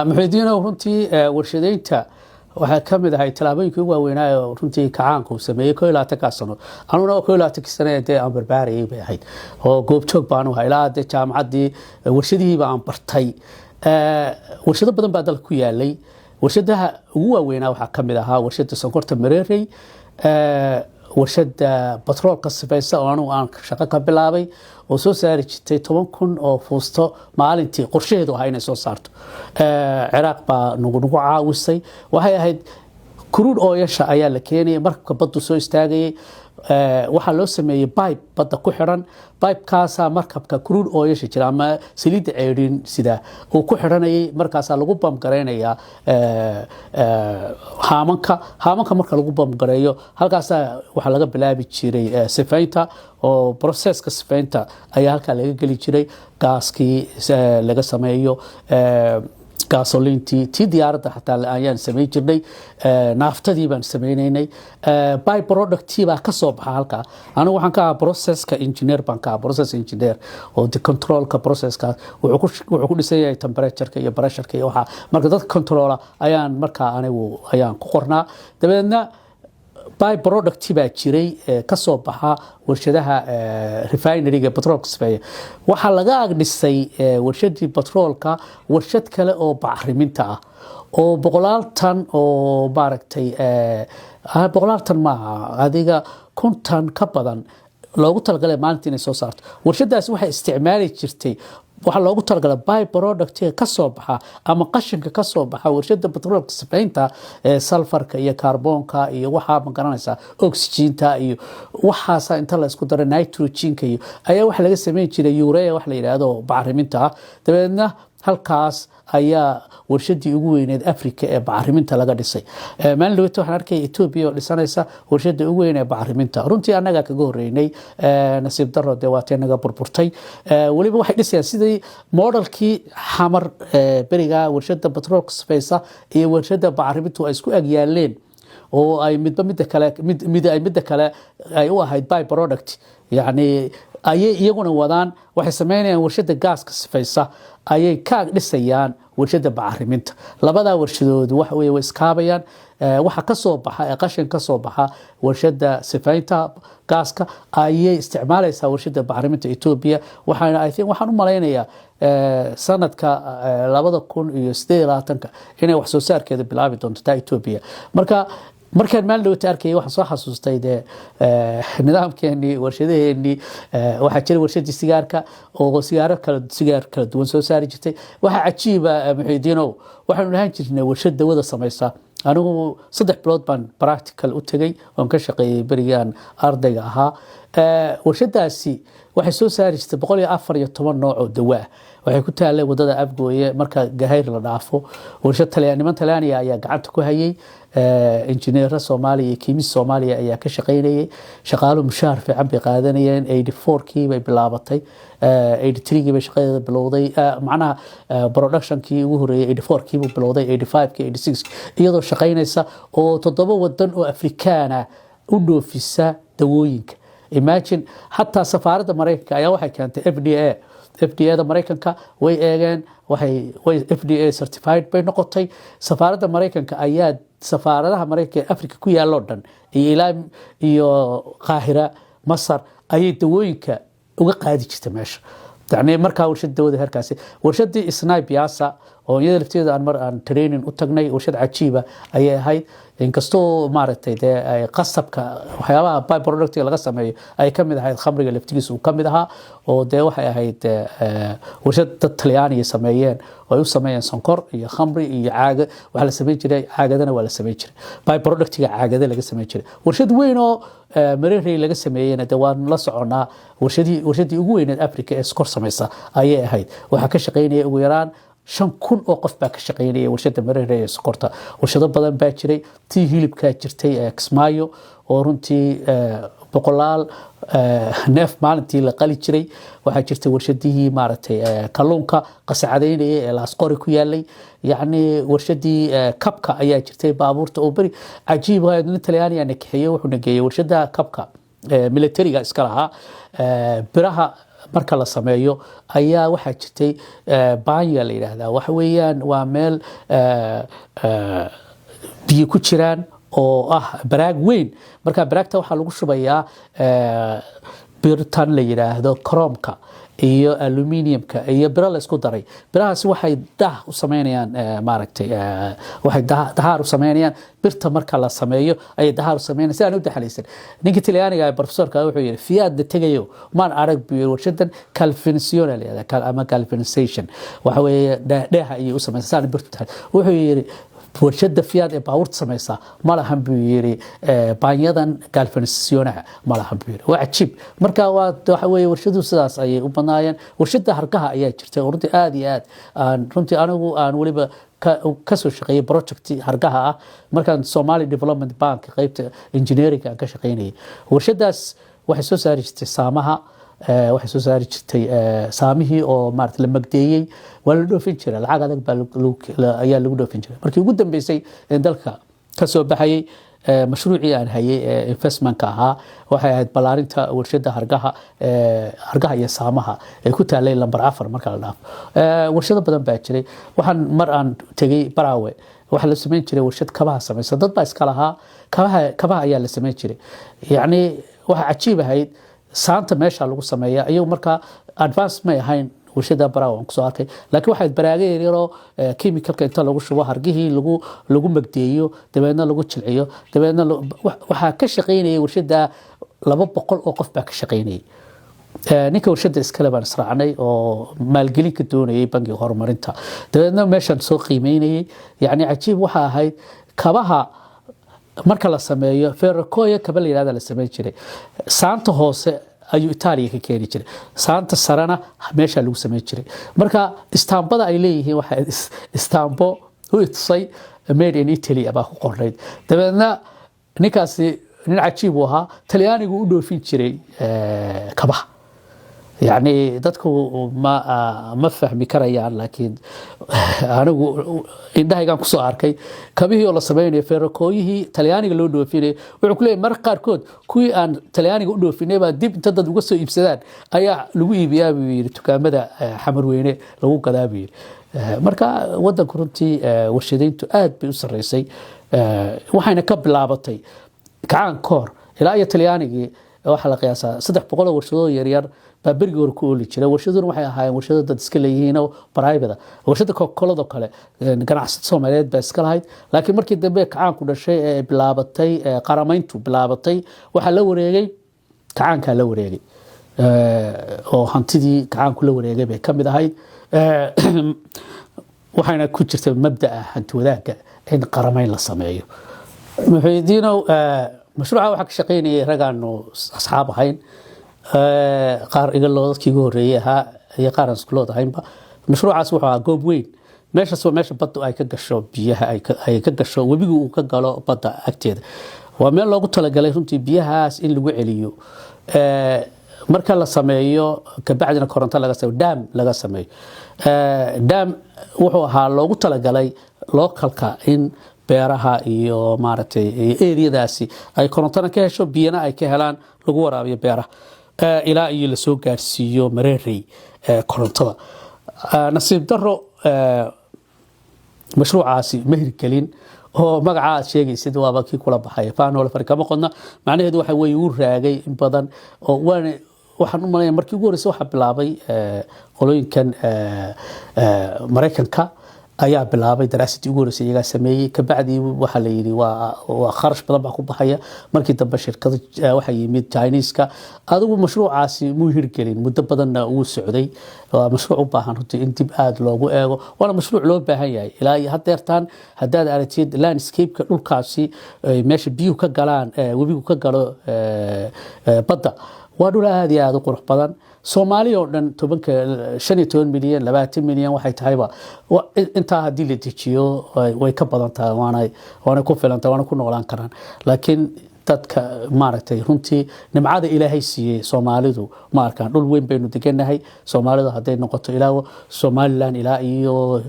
محيدينه runtii warshadeynta waxaa ka mid ahay talaabooyinkii ugu waaweynaa oo runtii kacaanku sameeyay 11 sano anuna 11 sano ee aan barbaarayay bay ahayd oo goobjoog baan u ilaa jaamacadii warshadihii baan bartay warshado badan baa dalka ku yaalay warshadaha ugu waaweynaa waxaa ka mid ahaa warshada sonkorta Mareerey warshada batroolka sifaysa oo aan shaqo ka bilaabay oo soo saari jirtay 10,000 oo fuusto maalintii qorshaheedu ahaa inay soo saarto Ciraaq baa nagu caawisay waxay ahayd kuruud oo yasha ayaa la keenay markabka baddu soo istaagay waxa loo sameeyay pipe badda ku xiran pipe kaasa markabka kuruud oo yasha jira ama saliid ceerin sida uu ku xiranayay markaas lagu bam gareynaya haamanka marka lagu bam gareeyo halkaas waxa laga bilaabi jiray sifaynta oo processka sifaynta ayaa halka laga gali jiray gaaskii laga sameeyo gasolintii tii diyaaradda xataa ayaan sameyn jirnay naaftadii baan sameeynaynay by product baa ka soo baxa halka anigu waxaan ka ahaa processka engineer baan ka ahaa process engineer oo the controlka processka wuxuu ku dhisan yahay temperatureka iyo pressureka iyo waxa marka dad controller ayaan marka anigu ayaan ku qornaa dabeedna by product baa jiray ka soo baxa warshadaha refineryga petrolka sifeeya waxa laga agdhisay warshadii petrolka warshad kale oo bacriminta ah oo 100 tan oo baaragtay 100 tan ma adiga 1,000 tan ka badan loogu talagalay maalintii inay soo saarto warshadaas waxay isticmaali jirtay waxa loogu talagalay by product ka soo baxa ama qashinka ka soo baxa warshada petrolka sifeynta sulfurka iyo carbonka iyo waxa ma garanaysa oxygen-ta iyo waxaas inta la isku daro nitrogen-ka iyo ayaa wax laga sameyn jiray urea wax la yiraahdo bacriminta dabeedna halkaas ayaa warshadii ugu weyneed Afrika ee bacriminta laga dhisay maalin dhawaato waxaan arkay Ethiopia oo dhisanaysa warshada ugu weyn ee bacriminta runtii anaga kaga horeynay nasiib darro deewaatay naga burburtay waliba waxay dhisayaan sidii modelkii xamar beriga warshada petrolka sifaysa iyo warshada bacrimintu ay isku agyaaleen oo ay midda kale ay u ahayd by product yani ayay iyaguna wadaan waxay sameynayaan warshada gaaska sifaysa ayay ka dhisayaan warshada bacriminta labada warshadood waxa way iskaabayaan waxa ka soo baxa qashin ka soo baxa warshada sifaynta gaaska ayay isticmaalaysaa warshada bacriminta Ethiopia waxaan u maleynayaa sanadka 2028 inay wax soo saarkeeda bilaabi doonto Ethiopia markaan maalin dhawaato arkay waxaan soo xasuustay nidaamkeeni warshadaheeni waxa jiray warshadii sigaarka oo sigaar kala duwan soo saari jirtay waxa cajiib ah muxidiino waxaan lahayn jirnay warshad dawada samaysa anigu 3 bilood baan practical u tagay oo ka shaqeeyay barigaan ardayga ahaa warshadaasi waxay soo saari jirtay 114 nooc oo dawa waxay ku taalay wadada Afgooye marka Gahayr la dhaafo warshad Talyaaniga ayaa gacanta ku hayay engineer Soomaaliya iyo kiimis Soomaaliya ayaa ka shaqeynayay shaqaale mushaar fiican bay qaadanayeen 84kii bay bilaabatay 83kii bay shaqadeeda bilowday macnaha productionkii ugu horeeyay 84kii buu bilowday 85kii 86 iyadoo shaqeynaysa oo 7 wadan oo Afrikaana u dhoofisa dawooyinka imagine hatta safaaradda Mareykanka ayaa waxay keentay FDA da Mareykanka way eegeen way FDA certified bay noqotay safaaradda Mareykanka ayaa safaaradaha Mareykanka Afrika ku yaalo dhan iyo Qaahira Masar ayay dawooyinka uga qaadi jirtay meesha يعني marka warshad dawada heerkaasi warshadii Snaipiasa oo iyada lafteeda aan training u tagnay warshad cajiiba ayay ahayd inkastoo maaragtay qasabka waxyaabaha by product laga sameeyo ay kamid ahayd khamriga laftigiisa uu kamid ahaa oo waxay ahayd warshad Talyaaniga sameeyeen oo u sameeyeen sonkor iyo khamri iyo caaga waxa la sameeyay jiray caagadana waa la sameeyay jiray by productiga caagada laga sameeyay jiray warshad weyn oo Mareerey laga sameeyayna waan la soconaa warshadii ugu weyneed Afrika ee skor samaysa ayay ahayd waxa ka shaqeynaya ugu yaraan 5,000 oo qof baa ka shaqeynaya warshada Mareerey ee sokorta warshado badan baa jiray tii hilibka jirtay Kismaayo oo runtii boqolaal neef maalintii la qali jiray waxa jirtay warshadii maaragtay kalluunka qasacadaynaya ee laasqori ku yaalay yani warshadii kabka ayaa jirtay baabuurta oo bari cajiib ah in Talyaaniga kaxeeyo wuxuu nageeyay warshada kabka militariga iska lahaa biraha marka la sameeyo ayaa waxaa jirtay baanya la yiraahdaa waxa weeyaan waa meel biyo ku jiraan oo ah baraag weyn marka baraagta waxaa lagu shubayaa birtan la yiraahdo chromka iyo aluminiumka iyo biro la isku daray birahaas waxay dah u sameeyaan maaragtay waxay dahar u sameeyaan birta marka la sameeyo ay dahar u sameeyaan si aan u dhaxlaysan ninka Talyaaniga ee professorka wuxuu yiri fiyaad tagayo maan arag biyo warshadan calvination ama calvinization waxa weeye dheeha iyo u sameeyaan birta wuxuu yiri warshada fiyaad ee baawurta samaysa ma lahan buu yiri baanyadan galvanization ma lahan buu yiri waa cajiib marka waxa weeye warshadu sidaas ayay u banaayeen warshada hargaha ayaa jirtay runtii aad iyo aad runtii anigu aan waliba ka soo shaqeeyay project hargaha ah markaan Somali Development Bank qaybta engineering aan ka shaqeynayay warshadaas waxay soo saari jirtay saamaha waxay soo saari jirtay saamihii oo maartay la magdeeyay waa la dhoofin jiray lacag adag baa ayaa lagu dhoofin jiray markii ugu dambeysay dalka ka soo baxayay mashruucii aan hayay investment-ka ahaa waxay ahayd balaarinta warshada hargaha iyo saamaha ee ku taalay lambar 4 marka la dhaafo warshado badan baa jiray waxaan mar aan tagay Barawe waxa la sameyn jiray warshad kabaha samaysa dad baa iska lahaa kabaha ayaa la sameyn jiray yacni waxa cajiib ahayd saanta meesha lagu sameeyaa ayuu marka advance ma ahayn warshada Barawe aan ku soo arkay laakiin waxa baraagay yaro chemicalka inta lagu shubo hargihii lagu magdeeyo dabeedna lagu jilciyo dabeedna waxa ka shaqeynayay warshada 200 oo qof baa ka shaqeynayay ninka warshada iskale baan israacnay oo maalgelin ka doonayay bangiga horumarinta dabeedna meeshan soo qiimeynayay yacni cajiib waxa ahayd kabaha marka la sameeyo ferrocoya kaba la yiraahdo la sameey jiray saanta hoose ayuu Itaaliya ka keeni jiray saanta sarana meesha lagu sameey jiray marka istaambada ay leeyihiin waxa istaambo u itusay made in Italy aba ku qornayd dabeedna ninkaasi nin cajiib u ahaa Talyaanigu u dhoofin jiray kabaha يعني dadku ma fahmi karayaan laakiin anigu indhahaygan ku soo arkay kabihii oo la sameeyay ferrocoyihii Talyaaniga loo dhoofinay wuxuu ku leeyahay mar qaar kood kuwii aan Talyaaniga u dhoofinay baa dib inta dad uga soo iibsadaan ayaa lagu iibiyaa buu yiri dukaamada xamar weyne lagu gadaa buu yiri marka wadanku runtii warshadeyntu aad bay u sareysay waxayna ka bilaabatay gacan koor ilaa iyo Talyaanigi waxa la qiyaasaa 300 warshado yar yar baabergi hor ku oli jiray warshaduna waxay ahaayeen warshado dad iska leeyihiin oo private warshada Coca-Cola kale ganacsato Soomaaliyeed baa iska lahayd laakiin markii dambe kacaan ku dhashay ee bilaabatay qaramayntu bilaabatay waxa la wareegay kacaanka la wareegay oo hantidii kacaanku la wareegay bay kamid ahayd waxayna ku jirtay mabda'a hanti wadaagga in qaramayn la sameeyo muhidiino mashruuca waxa ka shaqeynayay ragaano asxaab ahayn qaar iga loodkii ugu horeeyay ahaa iyo qaar aan isku loodahaynba mashruucaas wuxuu ahaa goob weyn meeshaas waa meesha badda ay ka gasho biyaha ay ka gasho webigu uu ka galo badda agteeda waa meel loogu talagalay runtii biyahaas in lagu celiyo marka la sameeyo ka bacdina koronto laga sameeyo dam laga sameeyo dam wuxuu ahaa loogu talagalay localka in beeraha iyo maaragtay area-daasi ay korontana ka hesho biyana ay ka helaan lagu waraabiyo beeraha ilaa iyo la soo gaarsiiyo mareeray korontada nasiib daro mashruucaasi ma hirgelin oo magaca sheegaysid waaba kii kula baxay faanol farkama qodna macnaheedu waxa weeye uu raagay in badan oo waxaan u maleeyaa markii ugu horeysay waxa bilaabay qolooyinkan Mareykanka ayaa bilaabay daraasadii ugu horeysay iyaga sameeyay ka bacdi waxa la yiri waa kharash badan baa ku baxaya markii dambe shirkada waxa yimid Chinese-ka adigu mashruucaasi muu hirgelin muddo badanna uu socday waa mashruuc u baahan runtii in dib aad loogu eego waana mashruuc loo baahan yahay ilaa iyo hadeertan hadaad aragtid landscape-ka dhulkaasi meesha biyuhu ka galaan webigu ka galo badda waa dhul aad iyo aad u qurux badan Soomaaliya oo dhan 15 milyan 20 milyan waxay tahayba inta hadii la dejiyo way ka badan tahay waana ku filantaa waana ku noolaan karaan laakiin dadka maaragtay runtii nimcada Ilaahay siiyay Soomaalidu ma arkaan dhul weyn baynu deganahay Soomaalida haday noqoto ilaa Somaliland ilaa iyo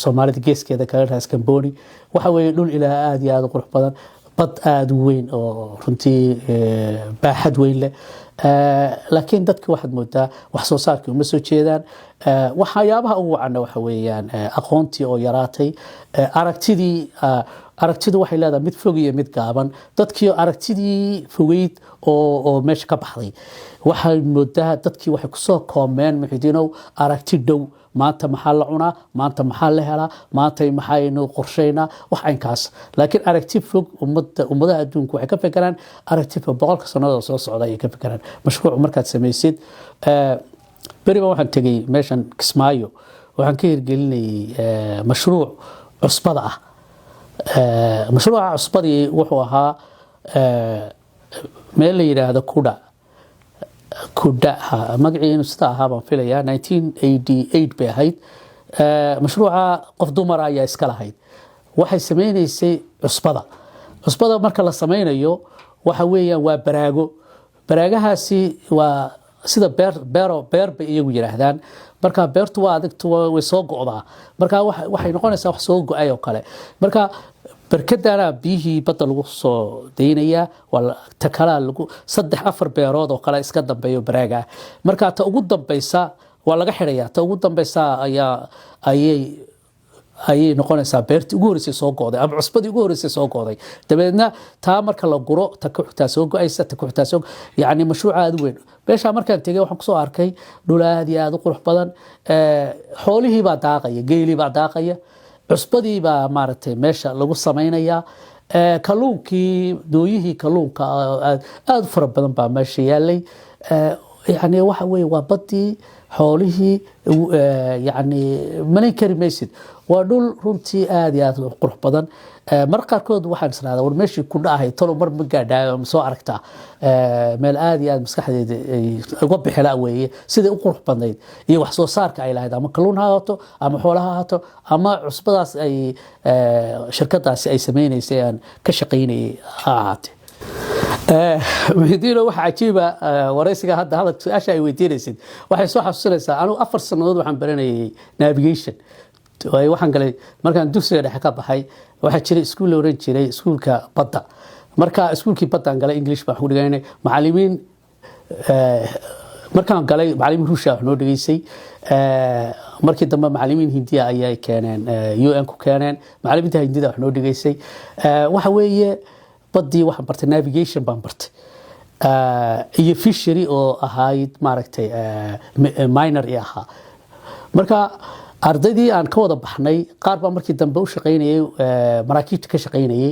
Soomaalida geeskeeda kale raas Kamboni waxa weeye dhul ilaa aad iyo aad u qurux badan bad aad weyn oo runtii baaxad weyn leh laakiin dadkii waxaad moodaa wax soo saarkii uma soo jeedaan waxyaabaha ugu wacana waxa weeyaan aqoontii oo yaraatay aragtidu waxay leedahay mid fog iyo mid gaaban dadkii aragtidii fogeyd oo meesha ka baxday waxay moodaa dadkii waxay kusoo koomeen muxidiinow aragti dhow maanta maxaa la cunaa maanta maxaa la helaa maanta maxaynu qorsheynaa wax aynkaas laakiin aragti fog ummadaha adduunku waxay ka fekeraan aragti fog boqolka sannadood soo socda ayay ka fekeraan mashruuc markaad samaysid beriba waxaan tegey meeshan Kismaayo waxaan ka hirgelinayay mashruuc cusbada ah mashruuca cusbadii wuxuu ahaa meel la yiraahdo kuda magaciinu sida ahaa baan filayaa 1988 bay ahayd mashruuca qof dumar ayaa iska lahayd waxay sameynaysay cusbada marka la sameynayo waxa weeyaan waa baraagahaasi waa sida beer bay iyagu yiraahdaan marka beertu waa adagtu way soo go'daa marka waxay noqonaysaa wax soo go'ay oo kale marka barkadana biyihii badda lagu soo deynaya wala takala lagu 3-4 beerood oo kale iska dambeeyo baraaga marka ta ugu dambaysa waa laga xirayaa ta ugu dambaysa ayay noqonaysaa beertii ugu horeysay soo go'day ama cusbadii ugu horeysay soo go'day dabeedna taa marka la guro ta ku xigtaa soo go'aysa ta ku xigtaa soo yaani mashruuc aad weyn beesha markaan tagay waxaan ku soo arkay dhul aad iyo aad u qurux badan xoolihii baa daaqaya geelii baa daaqaya cusbadii baa maaragtay meesha lagu sameynaya kalluunkii dooyihii kalluunka aad fara badan baa meesha yaalay يعني waxa weey waa badii xoolihii yani malay karimaysid waa dhul runtii aad iyo aad u qurux badan marqarkood waxaan isnaada war meeshii ku dhahay talo mar ma gaadhay soo aragtaa meel aad iyo aad maskaxdeeda uga bixila weeye sida u qurux badnayd iyo wax soo saarka ay lahayd ama kalluun ha haato ama xoolaha ha haato ama cusbadaas ay shirkadaasi ay sameeynaysaa aan ka shaqeynay haate ويدينا واحد عجيبة ورئيسك هذا أشياء ويدينيسين واحد صح السنة أنا 4 سنوات وحن بريني نافيجيشن waxaan galay markaan dugsiga dhexe ka baxay waxa jiray iskuul la oran jiray iskuulka badda marka iskuulkii badda galay English baan ku dhigaynay macallimiin markaan galay macallimiin Ruush ah noo dhigaysay markii dambe macallimiin Hindiya ayay keeneen UN ku keeneen macallimiinta Hindida wax noo dhigaysay waxa weeye badii waxaan bartay navigation baan bartay iyo fishery oo ahayd maaragtay minor aha marka ardaydii aan ka wada baxnay qaar baa markii dambe u shaqeynayay maraakiibta ka shaqeynayay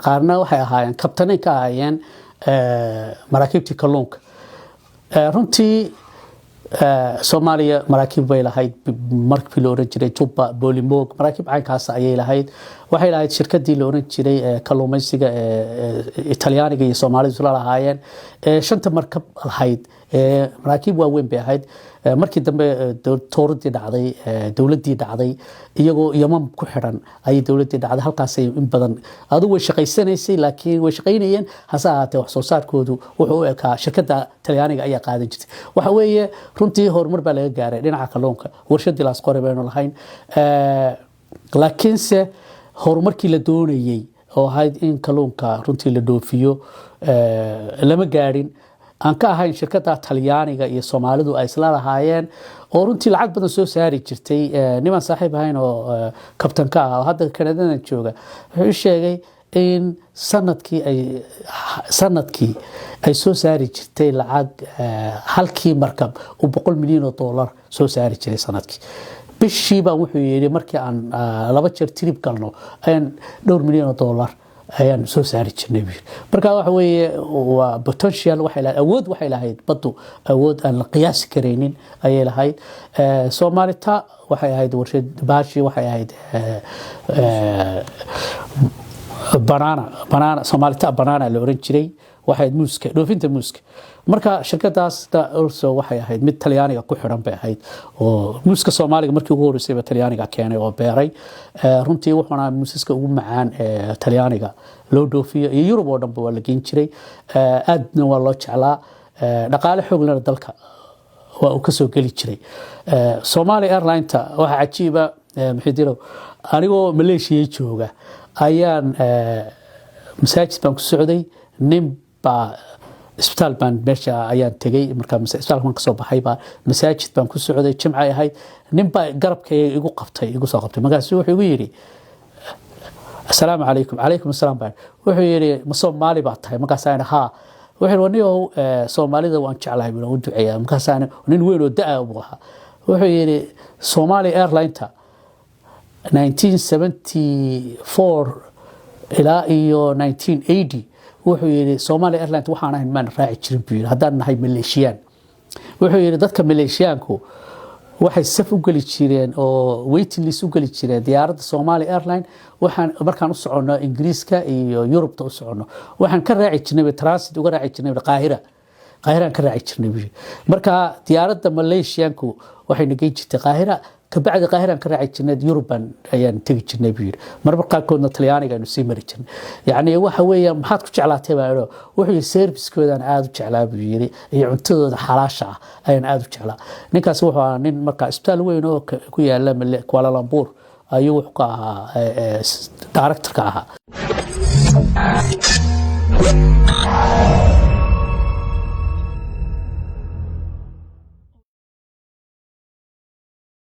qaarna waxay ahaayeen kabtanay ka ahaayeen maraakiibta kalluunka runtii Soomaaliya maraakiib bay lahayd markii la oran jiray Jubba Bolimog maraakiib caynkaas ayay lahayd waxay lahayd shirkadii la oran jiray kalluumaysiga Talyaaniga iyo Soomaalidu la lahaayeen shanta markab lahayd maraakiib waaweyn bay ahayd markii dambe dowladii dhacday dowladii dhacday iyagoo Yemen ku xiran ay dowladii dhacday halkaas ay in badan adu way shaqeysanaysay laakiin way shaqeynayeen hase ahaatee wax soo saarkoodu wuxuu u ekaa shirkada Talyaaniga ayaa qaadan jirtay waxa weeye runtii horumar baa laga gaaray dhinaca kalluunka warshadii laas qoray baynu lahayn laakiinse horumarkii la doonayay oo ahayd in kalluunka runtii la dhoofiyo lama gaarin aan ka ahayn shirkada Talyaaniga iyo Soomaalidu ay isla lahaayeen oo runtii lacag badan soo saari jirtay niman saaxiib ahayn oo kabtanka ah oo hadda Kanada jooga wuxuu sheegay in sanadkii ay soo saari jirtay lacag halkii markab oo $100 milyan soo saari jiray sanadkii bishii baa wuxuu yiri markii aan 2 jeer trip galno ayaan $2 milyan ayaan soo saari jirnay marka waxa weeye waa potential waxay lahayd baddu awood aan la qiyaasi kareynin ayay lahayd Soomaalita waxay ahayd warshad baashi waxay ahayd banana Soomaalita banana la oran jiray waxay muuska dhoofinta muuska marka shirkadaas also waxay ahayd mid Talyaaniga ku xiran bay ahayd oo muuska Soomaaliga markii ugu horeysay Talyaaniga keenay oo beeray runtii wuxuuna muusiska ugu macaan Talyaaniga loo dhoofiyo iyo Yurub oo dhanba waa la geyn jiray aadna waa loo jeclaa dhaqaale xoog leh dalka waa uu ka soo gali jiray Somali Airlines waxa cajiiba maxidiro anigoo Malaysia jooga ayaan masaajid baan ku socday nin baa isbitaal baan meesha ayaan tegay markaa isbitaalka waan kasoo baxay baa masaajid baan ku socday jimcay ahayd nin baa garabkayga igu soo qabtay markaasuu wuxuu igu yidhi assalaamu calaykum calaykum assalaam baan wuxuu yidhi ma Soomaali baa tahay markaasaan haa wuxuu waniyow Soomaalida waan jeclahay inaan u duceeyaa markaasaan nin weyn oo daa u ahaa wuxuu yidhi Somali Airlines 1974 ilaa iyo 1980 wuxuu yidhi Somali Airlines waxaan ahayn maan raaci jirin buu yidhi haddaan nahay maleeshiyaan wuxuu yidhi dadka maleeshiyaanku waxay saf u gali jireen oo waiting list u gali jireen diyaaradda Somali Airlines waxaan markaan u socono Ingiriiska iyo Yurubta u socono waxaan ka raaci jirnay transit uga raaci jirnay Qaahira ka raaci jirnay marka diyaaradda maleeshiyaanku waxay nagay jirtay Qaahira kabacdi Qaahira ka raaci jirnay Yuruban ayaan tagi jirnay marba koodna Talyaaniga aynu sii mari jirnay yaani waxa weeyaan maxaad ku jeclaatay baa wuxuu service-koodan aad u jeclaa buu yiri iyo cuntadooda xalaasha ah ayaan aad u jeclaa ninkaas wuxuu ahaa nin marka isbitaal weyn oo ku yaala Kuala Lumpur ayuu wuxuu ka ahaa director ka ahaa